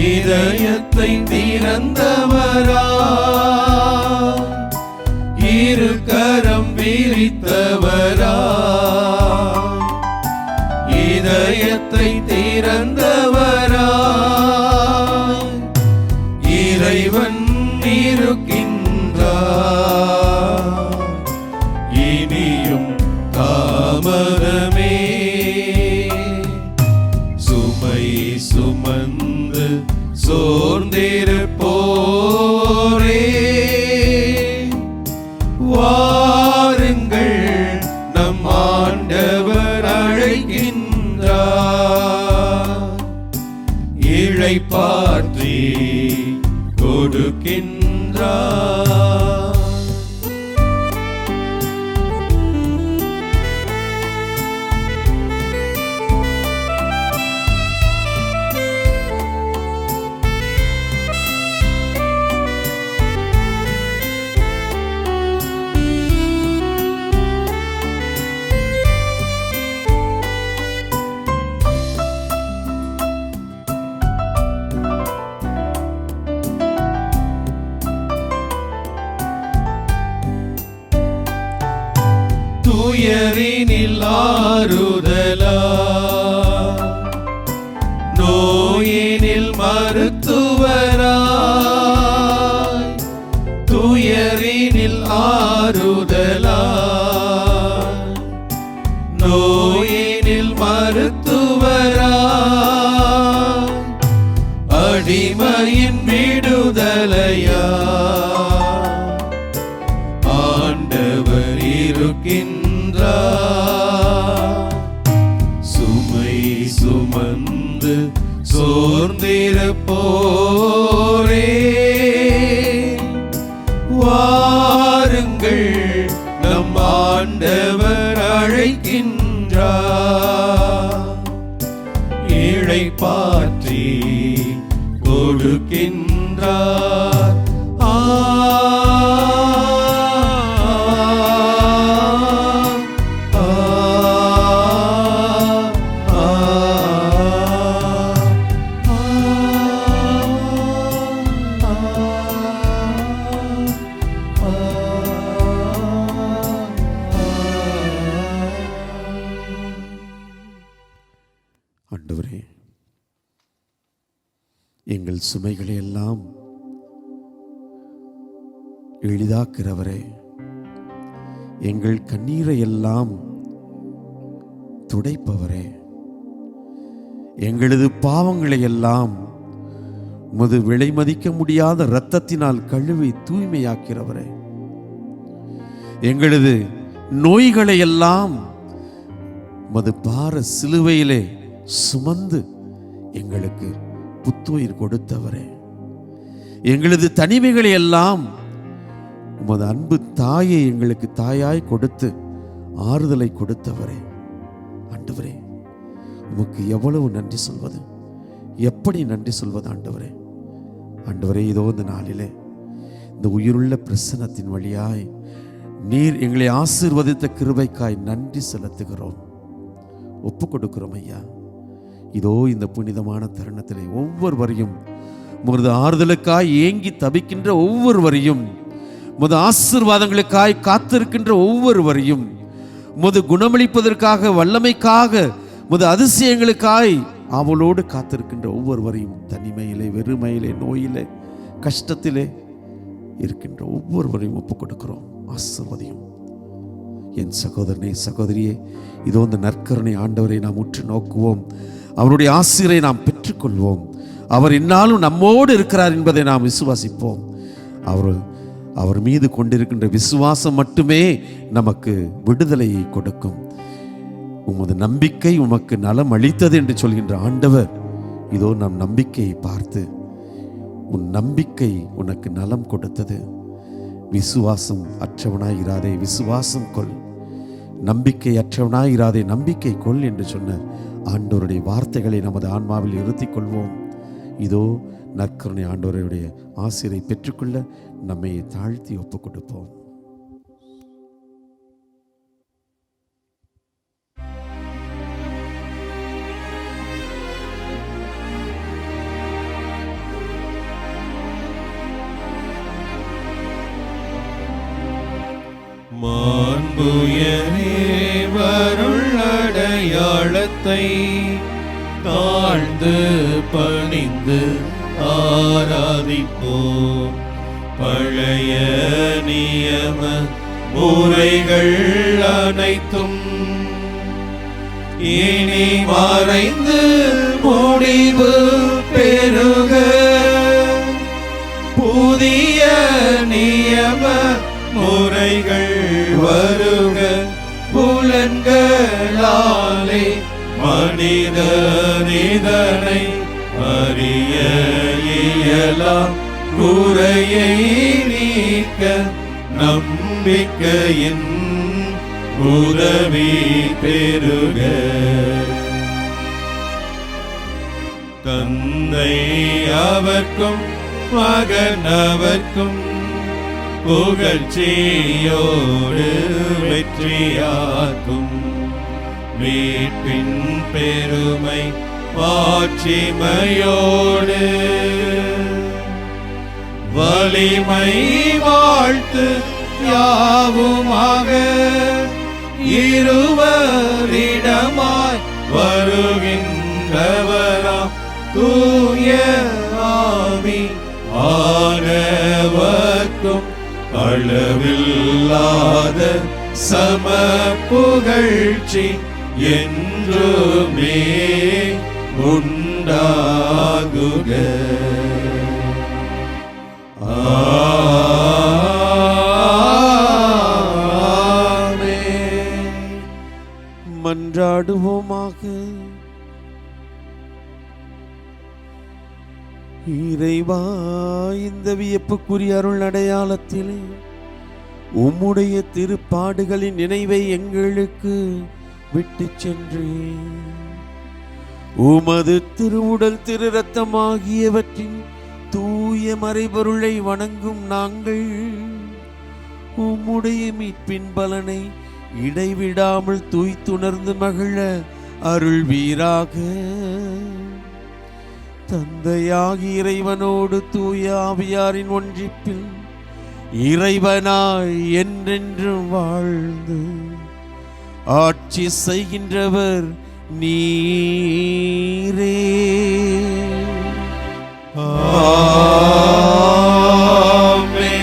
இதயத்தை திறந்தவரா, இரு கரம் விரித்தவரா, இதயத்தை திறந்தவரா, இறைவன் இருக்கின்றார். இனியும் தாமதமே சுமை சுமந்து சோர்ந்திருப்போரே வாருங்கள், நம் ஆண்டவர் அழைக்கின்றார். இளைப்பாற்றி கொடுக்கின்றார். துயரினில் ஆறுதலா, நோயினில் மருத்துவராய், துயரினில் ஆறுதலா, நோயினில் மருத்துவராய், அடிமையின் விடுதலையா ஆண்டவர் இருக்கின்றார். சுமை சுமந்து சோர்ந்திருப்போரே வாருங்கள், நம் ஆண்டவர் அழைக்கின்றார். இளைப்பாற்றி கொடுக்கின்றார். ஆண்டவரே, எங்கள் சுமைகளை எல்லாம் எளிதாக்கிறவரே, எங்கள் கண்ணீரை எல்லாம் துடைப்பவரே, எங்களது பாவங்களை எல்லாம் உமது விலை மதிக்க முடியாத இரத்தத்தினால் கழுவி தூய்மையாக்கிறவரே, எங்களது நோய்களை எல்லாம் உமது பார சிலுவையிலே சுமந்து எங்களுக்கு புத்துயிர் கொடுத்தவரே, எங்களது தனிமைகளை எல்லாம் உமது அன்பு தாயை எங்களுக்கு தாயாய் கொடுத்து ஆறுதலை கொடுத்தவரே. ஆண்டவரே, உமக்கு எவ்வளவு நன்றி சொல்வது, எப்படி நன்றி சொல்வது ஆண்டவரே. ஆண்டவரே, இதோ இந்த நாளிலே இந்த உயிருள்ள பிரசன்னத்தின் வழியாய் நீர் எங்களை ஆசீர்வதித்த கிருபைக்காய் நன்றி செலுத்துகிறோம். ஒப்பு கொடுக்கிறோம் ஐயா. இதோ இந்த புனிதமான தருணத்திலே ஒவ்வொருவரையும் உமது ஆறுதலுக்காய் ஏங்கி தவிக்கின்ற ஒவ்வொருவரையும், உமது ஆசீர்வாதங்களுக்காய் காத்திருக்கின்ற ஒவ்வொருவரையும், உமது குணமளிப்பதற்காக, வல்லமைக்காக, உமது அதிசயங்களுக்காய் அவளோடு காத்திருக்கின்ற ஒவ்வொருவரையும், தனிமையிலே, வெறுமையிலே, நோயிலே, கஷ்டத்திலே இருக்கின்ற ஒவ்வொருவரையும் ஒப்புக் கொடுக்கிறோம். ஆசீர்வதியும் என் சகோதரனே, சகோதரியே. இதோ இந்த நற்கருணை ஆண்டவரை நாம் உற்று நோக்குவோம். அவருடைய ஆசீரை நாம் பெற்றுக்கொள்வோம். அவர் இந்நாளும் நம்மோடு இருக்கிறார் என்பதை நாம் விசுவாசிப்போம். அவர் மீது கொண்டிருக்கின்ற விசுவாசம் மட்டுமே நமக்கு விடுதலையை கொடுக்கும். உமது நம்பிக்கை உமக்கு நலம் அளித்தது என்று சொல்கின்ற ஆண்டவர், இதோ நம் நம்பிக்கையை பார்த்து, உன் நம்பிக்கை உனக்கு நலம் கொடுத்தது, விசுவாசம் அற்றவனாயிராதே, விசுவாசம் கொள், நம்பிக்கை அற்றவனாயிராதே, நம்பிக்கை கொள் என்று சொன்ன ஆண்டவருடைய வார்த்தைகளை நமது ஆன்மாவில் இருத்திக் கொள்வோம். இதோ நற்கருணை ஆண்டவருடைய ஆசீரை பெற்றுக்கொள்ள நம்மை தாழ்த்தி ஒப்புக் கொடுப்போம். மாண்புயரே வருளடையாளத்தை தாழ்ந்து பணிந்து ஆராதிப்போம். பழைய நியம முறைகள் அனைத்தும் இனி மறைந்து முடிவு பெறுக. புதிய நியம முறைகள் வருக. புலன்களாலே மனிதனிதனை அறிய இயலாம். குறையை நீக்க நம்பிக்கையின் உதவி பெறுக. தந்தை அவர்க்கும் மகன் அவர்க்கும் புகழ்ச்சியோடு வெற்றியாக்கும். மீட்பின் பெருமை மாட்சிமையோடு வலிமை வாழ்த்து யாவுமாக இருவரிடமாய் வருகின்றவராம் தூய ஆவி ஆனவர்க்கும் அளவில்லாத சம புகழ்ச்சி என்றுமே உண்டாகுக. ஆமென். மன்றாடுவோமாக. இறைவா, இந்த வியப்புக்குரிய அருள் அடையாளத்திலே உம்முடைய திருப்பாடுகளின் நினைவை எங்களுக்கு விட்டு சென்றேன். உமது திருவுடல் திரு இரத்தமாகியவற்றின் தூய மறைபொருளை வணங்கும் நாங்கள் உம்முடைய மீட்பின் பலனை இடைவிடாமல் தூய்த்துணர்ந்து மகிழ அருள்வீராக. தந்தையாகி இறைவனோடு தூய ஆவியாரின் ஒன்றிப்பில் இறைவனாய் என்றென்றும் வாழ்ந்து ஆட்சி செய்கின்றவர் நீரே. ஆமென்.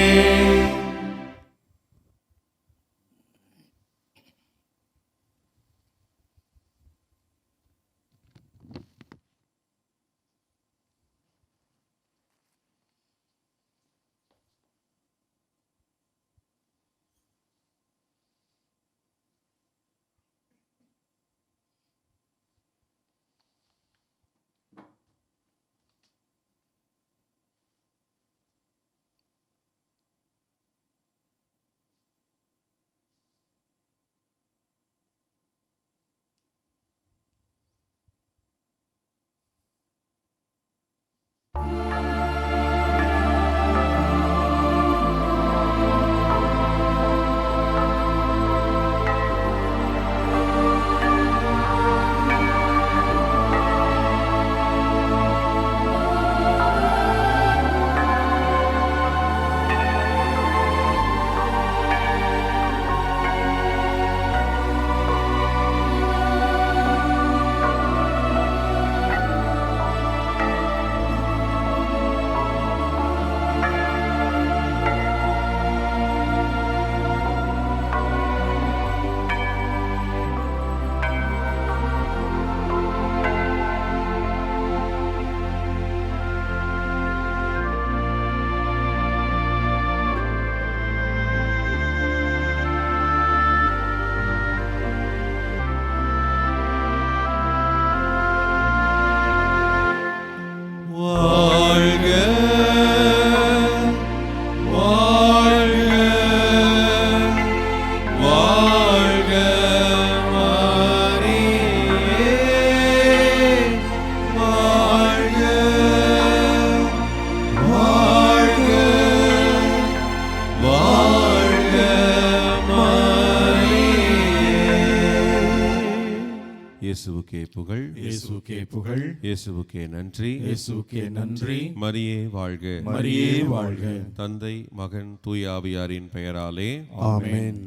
இயேசுவுக்கே புகழ், இயேசுவுக்கே புகழ், இயேசுவுக்கே நன்றி, இயேசுவுக்கே நன்றி. மரியே வாழ்க, மரியே வாழ்க. தந்தை மகன் தூய ஆவியாரின் பெயராலே ஆமென்.